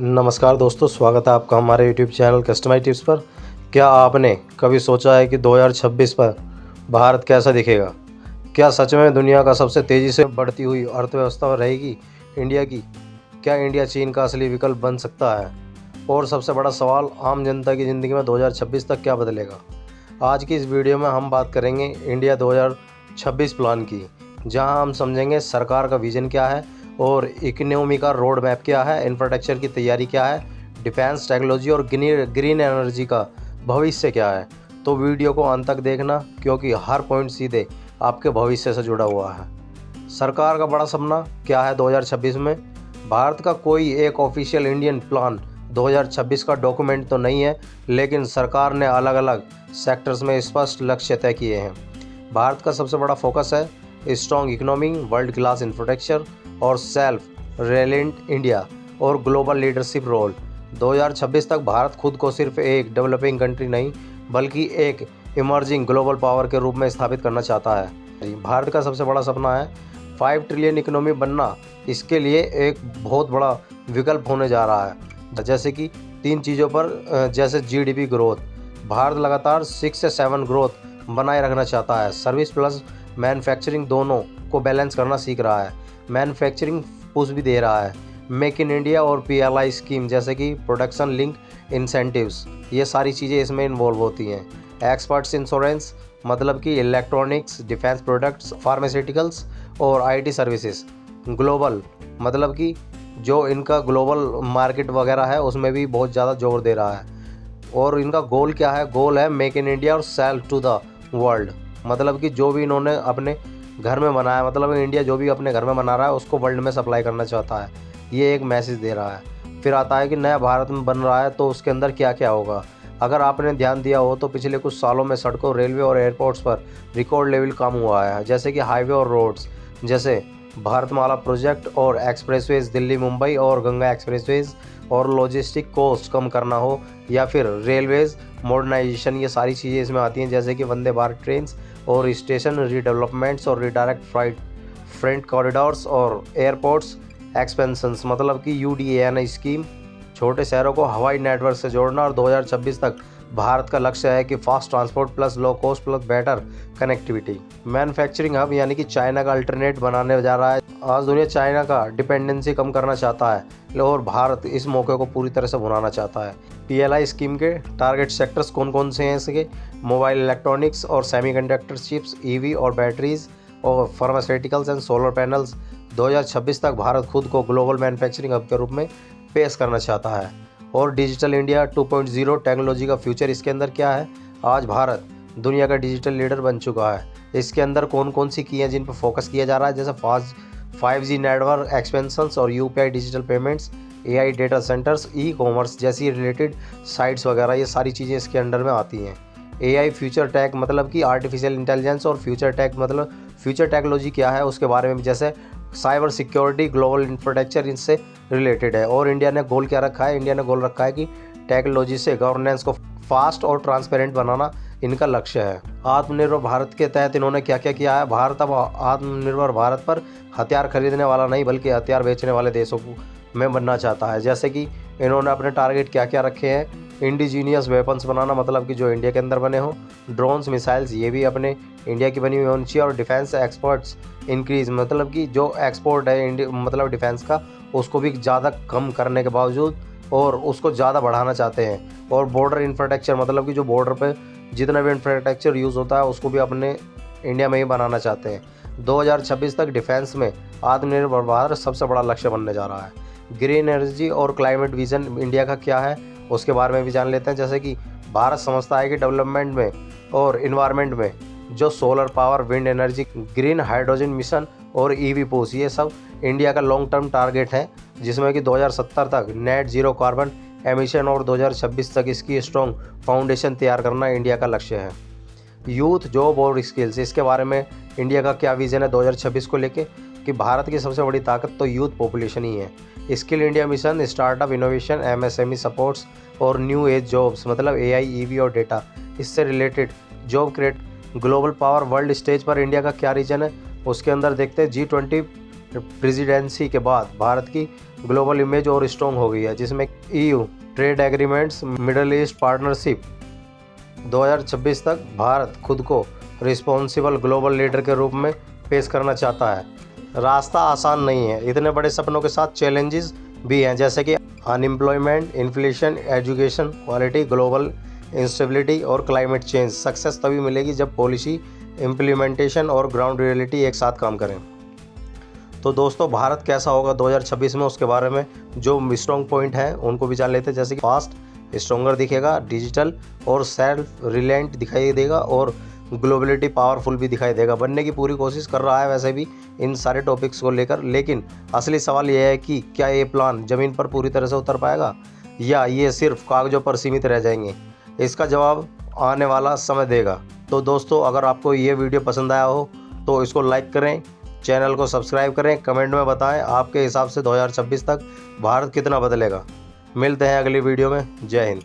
नमस्कार दोस्तों, स्वागत है आपका हमारे यूट्यूब चैनल कस्टमाइज टिप्स पर। क्या आपने कभी सोचा है कि 2026 पर भारत कैसा दिखेगा? क्या सच में दुनिया का सबसे तेज़ी से बढ़ती हुई अर्थव्यवस्था रहेगी इंडिया की? क्या इंडिया चीन का असली विकल्प बन सकता है? और सबसे बड़ा सवाल, आम जनता की ज़िंदगी में 2026 तक क्या बदलेगा? आज की इस वीडियो में हम बात करेंगे इंडिया 2026 प्लान की, जहां हम समझेंगे सरकार का विज़न क्या है और इकोनॉमी का रोड मैप क्या है, इंफ्रास्ट्रक्चर की तैयारी क्या है, डिफेंस टेक्नोलॉजी और ग्रीन एनर्जी का भविष्य क्या है। तो वीडियो को अंत तक देखना, क्योंकि हर पॉइंट सीधे आपके भविष्य से जुड़ा हुआ है। सरकार का बड़ा सपना क्या है 2026 में? भारत का कोई एक ऑफिशियल इंडियन प्लान 2026 का डॉक्यूमेंट तो नहीं है, लेकिन सरकार ने अलग अलग सेक्टर्स में स्पष्ट लक्ष्य तय किए हैं। भारत का सबसे बड़ा फोकस है strong economy, world class infrastructure और सेल्फ रेलिएंट इंडिया और ग्लोबल लीडरशिप रोल। 2026 तक भारत खुद को सिर्फ एक डेवलपिंग कंट्री नहीं, बल्कि एक इमर्जिंग ग्लोबल पावर के रूप में स्थापित करना चाहता है। भारत का सबसे बड़ा सपना है 5 ट्रिलियन इकोनॉमी बनना। इसके लिए एक बहुत बड़ा विकल्प होने जा रहा है, जैसे कि 3 चीज़ों पर, जैसे जीडीपी ग्रोथ। भारत लगातार 6 से 7 ग्रोथ बनाए रखना चाहता है। सर्विस प्लस मैन्युफैक्चरिंग दोनों को बैलेंस करना सीख रहा है। मैन्युफैक्चरिंग पुश भी दे रहा है। मेक इन इंडिया और पीएलआई स्कीम, जैसे कि प्रोडक्शन लिंक इंसेंटिव्स, ये सारी चीज़ें इसमें इन्वॉल्व होती हैं। एक्सपर्ट्स इंश्योरेंस, मतलब कि इलेक्ट्रॉनिक्स, डिफेंस प्रोडक्ट्स, फार्मास्यूटिकल्स और आईटी सर्विसेज। ग्लोबल, मतलब कि जो इनका ग्लोबल मार्केट वगैरह है उसमें भी बहुत ज़्यादा जोर दे रहा है। और इनका गोल क्या है? गोल है मेक इन इंडिया और सेल टू द वर्ल्ड, मतलब कि जो भी इन्होंने अपने घर में बनाया, मतलब इंडिया जो भी अपने घर में बना रहा है उसको वर्ल्ड में सप्लाई करना चाहता है। ये एक मैसेज दे रहा है। फिर आता है कि नया भारत में बन रहा है, तो उसके अंदर क्या क्या होगा। अगर आपने ध्यान दिया हो तो पिछले कुछ सालों में सड़कों, रेलवे और एयरपोर्ट्स पर रिकॉर्ड लेवल काम हुआ है, जैसे कि हाईवे और रोड्स, जैसे भारतमाला प्रोजेक्ट और एक्सप्रेसवेज, दिल्ली मुंबई और गंगा एक्सप्रेसवेज, और लॉजिस्टिक कॉस्ट कम करना हो, या फिर रेलवेज मॉडर्नाइजेशन, ये सारी चीज़ें इसमें आती हैं, जैसे कि वंदे भारत ट्रेन्स और स्टेशन रीडेवलपमेंट्स और रिडायरेक्ट फ्रेंट कॉरिडोर्स और एयरपोर्ट्स एक्सपेंशंस, मतलब कि यूडीएएन स्कीम, छोटे शहरों को हवाई नेटवर्क से जोड़ना। और 2026 तक भारत का लक्ष्य है कि fast transport plus low cost plus better connectivity. Manufacturing hub, यानी कि चाइना का अल्टरनेट बनाने जा रहा है। आज दुनिया चाइना का डिपेंडेंसी कम करना चाहता है और भारत इस मौके को पूरी तरह से भुनाना चाहता है। पीएलआई स्कीम के टारगेट सेक्टर्स कौन कौन से हैं इसके? मोबाइल इलेक्ट्रॉनिक्स और सेमीकंडक्टर चिप्स, ईवी और बैटरीज और फार्मास्यूटिकल्स एंड सोलर पैनल्स। 2026 तक भारत खुद को ग्लोबल मैन्युफैक्चरिंग हब के रूप में पेश करना चाहता है। और डिजिटल इंडिया 2.0 टेक्नोलॉजी का फ्यूचर, इसके अंदर क्या है? आज भारत दुनिया का डिजिटल लीडर बन चुका है। इसके अंदर कौन कौन सी की हैं जिन पर फोकस किया जा रहा है? जैसे 5G नेटवर्क एक्सपेंशंस और UPI digital payments, AI data centres, e commerce जैसी रिलेटेड साइट्स वगैरह, ये सारी चीज़ें इसके अंडर में आती हैं। एआई फ्यूचर टेक, मतलब कि आर्टिफिशियल इंटेलिजेंस, और फ्यूचर टेक मतलब फ्यूचर टेक्नोलॉजी क्या है उसके बारे में भी, जैसे साइबर सिक्योरिटी, ग्लोबल इंफ्रास्ट्रक्चर, इनसे रिलेटेड है। और इंडिया ने गोल क्या रखा है? इंडिया ने गोल रखा है कि टेक्नोलॉजी से गवर्नेंस को फास्ट और ट्रांसपेरेंट बनाना इनका लक्ष्य है। आत्मनिर्भर भारत के तहत इन्होंने क्या क्या किया है? भारत अब आत्मनिर्भर भारत पर हथियार खरीदने वाला नहीं, बल्कि हथियार बेचने वाले देशों में बनना चाहता है। जैसे कि इन्होंने अपने टारगेट क्या क्या रखे हैं? इंडिजीनियस वेपन्स बनाना, मतलब कि जो इंडिया के अंदर बने हो। ड्रोन्स, मिसाइल्स, ये भी अपने इंडिया की बनी हुई होनी चाहिए। और डिफेंस एक्सपर्ट्स इंक्रीज, मतलब कि जो एक्सपोर्ट है इंडिया, मतलब डिफेंस का, उसको भी ज़्यादा कम करने के बावजूद और उसको ज़्यादा बढ़ाना चाहते हैं। और बॉर्डर इंफ्रास्ट्रक्चर, मतलब कि जो बॉर्डर पे जितना भी इंफ्रास्ट्रक्चर यूज़ होता है उसको भी अपने इंडिया में ही बनाना चाहते हैं। 2026 तक डिफेंस में आत्मनिर्भर भारत सबसे बड़ा लक्ष्य बनने जा रहा है। ग्रीन एनर्जी और क्लाइमेट विजन इंडिया का क्या है उसके बारे में भी जान लेते हैं। जैसे कि भारत समझता है कि डेवलपमेंट में और इन्वायरमेंट में जो solar power, wind energy, green hydrogen mission और ईवी पुश, ये सब इंडिया का लॉन्ग टर्म टारगेट है, जिसमें कि 2070 तक नेट जीरो कार्बन एमिशन और 2026 तक इसकी स्ट्रॉन्ग फाउंडेशन तैयार करना इंडिया का लक्ष्य है। यूथ, जॉब और स्किल्स, इसके बारे में इंडिया का क्या विजन है 2026 को लेके? कि भारत की सबसे बड़ी ताकत तो यूथ पॉपुलेशन ही है। Skill India mission, startup, innovation, MSME supports और न्यू एज जॉब्स, मतलब एआई, ईवी और डेटा, इससे related job create. Global power, world stage पर इंडिया का क्या रीजन है उसके अंदर देखते हैं। G20 प्रेसिडेंसी के बाद भारत की ग्लोबल इमेज और स्ट्रॉन्ग हो गई है, जिसमें EU trade agreements, middle east partnership. 2026 तक भारत खुद को रिस्पॉन्सिबल ग्लोबल लीडर के रूप में पेश करना चाहता है। रास्ता आसान नहीं है, इतने बड़े सपनों के साथ चैलेंजेस भी हैं, जैसे कि unemployment, inflation, education quality, global instability और क्लाइमेट चेंज। सक्सेस तभी मिलेगी जब पॉलिसी इम्प्लीमेंटेशन और ग्राउंड रियलिटी एक साथ काम करें। तो दोस्तों, भारत कैसा होगा 2026 में, उसके बारे में जो स्ट्रॉन्ग पॉइंट हैं उनको भी जान लेते हैं। जैसे कि फास्ट स्ट्रॉन्गर दिखेगा, डिजिटल और सेल्फ रिलायंट दिखाई देगा, और ग्लोबलिटी पावरफुल भी दिखाई देगा। बनने की पूरी कोशिश कर रहा है वैसे भी इन सारे टॉपिक्स को लेकर, लेकिन असली सवाल यह है कि क्या ये प्लान ज़मीन पर पूरी तरह से उतर पाएगा या ये सिर्फ कागज़ों पर सीमित रह जाएंगे। इसका जवाब आने वाला समय देगा। तो दोस्तों, अगर आपको ये वीडियो पसंद आया हो तो इसको लाइक करें, चैनल को सब्सक्राइब करें, कमेंट में बताएं आपके हिसाब से 2026 तक भारत कितना बदलेगा। मिलते हैं अगली वीडियो में। जय हिंद।